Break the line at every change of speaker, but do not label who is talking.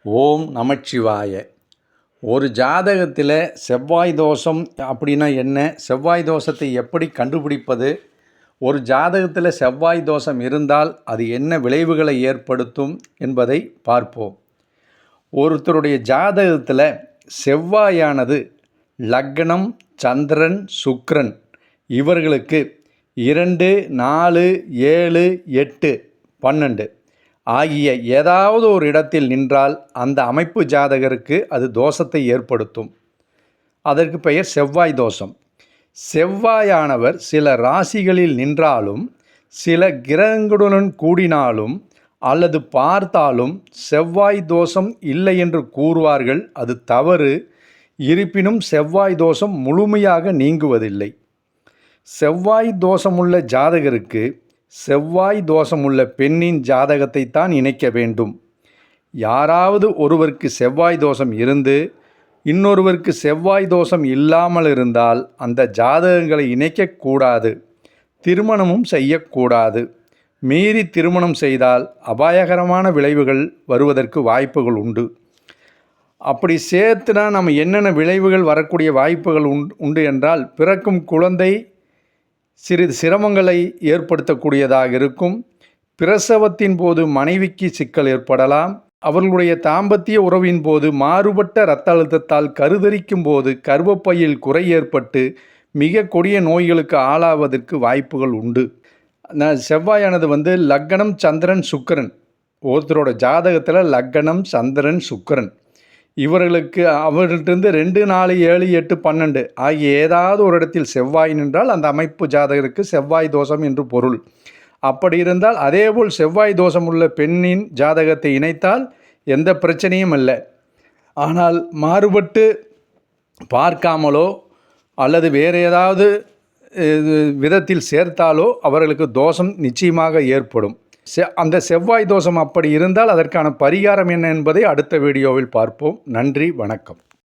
ஓம் நமச்சிவாய. ஒரு ஜாதகத்தில் செவ்வாய் தோஷம் அப்படின்னா என்ன, செவ்வாய் தோஷத்தை எப்படி கண்டுபிடிப்பது, ஒரு ஜாதகத்தில் செவ்வாய் தோஷம் இருந்தால் அது என்ன விளைவுகளை ஏற்படுத்தும் என்பதை பார்ப்போம். ஒருத்தருடைய ஜாதகத்தில் செவ்வாயானது லக்னம், சந்திரன், சுக்கிரன் இவர்களுக்கு 2, 4, 7, 8, 12 ஆகிய ஏதாவது ஒரு இடத்தில் நின்றால் அந்த அமைப்பு ஜாதகருக்கு அது தோஷத்தை ஏற்படுத்தும். அதற்கு பெயர் செவ்வாய் தோஷம். செவ்வாயானவர் சில ராசிகளில் நின்றாலும் சில கிரகங்களுடன் கூடினாலும் அல்லது பார்த்தாலும் செவ்வாய் தோஷம் இல்லை என்று கூறுவார்கள். அது தவறு. இருப்பினும் செவ்வாய் தோஷம் முழுமையாக நீங்குவதில்லை. செவ்வாய் தோஷமுள்ள ஜாதகருக்கு செவ்வாய் தோஷமுள்ள பெண்ணின் ஜாதகத்தை தான் இணைக்க வேண்டும். யாராவது ஒருவருக்கு செவ்வாய் தோஷம் இருந்து இன்னொருவருக்கு செவ்வாய் தோஷம் இல்லாமல் இருந்தால் அந்த ஜாதகங்களை இணைக்கக்கூடாது. திருமணமும் செய்யக்கூடாது. மீறி திருமணம் செய்தால் அபாயகரமான விளைவுகள் வருவதற்கு வாய்ப்புகள் உண்டு. அப்படி சேர்த்துனா நம்ம என்னென்ன விளைவுகள் வரக்கூடிய வாய்ப்புகள் உண்டு என்றால், பிறக்கும் குழந்தை சிறிது சிரமங்களை ஏற்படுத்தக்கூடியதாக இருக்கும். பிரசவத்தின் போது மனைவிக்கு சிக்கல் ஏற்படலாம். அவர்களுடைய தாம்பத்திய உறவின் போது மாறுபட்ட இரத்த அழுத்தத்தால் கருதரிக்கும் போது கர்ப்பப்பையில் குறை ஏற்பட்டு மிக கொடிய நோய்களுக்கு ஆளாவதற்கு வாய்ப்புகள் உண்டு. செவ்வாயானது லக்னம், சந்திரன், சுக்கிரன். ஒருத்தரோட ஜாதகத்தில் லக்னம், சந்திரன், சுக்கிரன் இவர்களுக்கு அவர்களிருந்து 2, 4, 7, 8, 12 ஆகிய ஏதாவது ஒரு இடத்தில் செவ்வாய் நின்றால் அந்த அமைப்பு ஜாதகருக்கு செவ்வாய் தோஷம் என்று பொருள். அப்படி இருந்தால் அதேபோல் செவ்வாய் தோஷம் உள்ள பெண்ணின் ஜாதகத்தை இணைத்தால் எந்த பிரச்சனையும் இல்லை. ஆனால் மாறுபட்டு பார்க்காமலோ அல்லது வேறு ஏதாவது விதத்தில் சேர்த்தாலோ அவர்களுக்கு தோஷம் நிச்சயமாக ஏற்படும். அந்த செவ்வாய் தோஷம் அப்படி இருந்தால் அதற்கான பரிகாரம் என்ன என்பதை அடுத்த வீடியோவில் பார்ப்போம். நன்றி, வணக்கம்.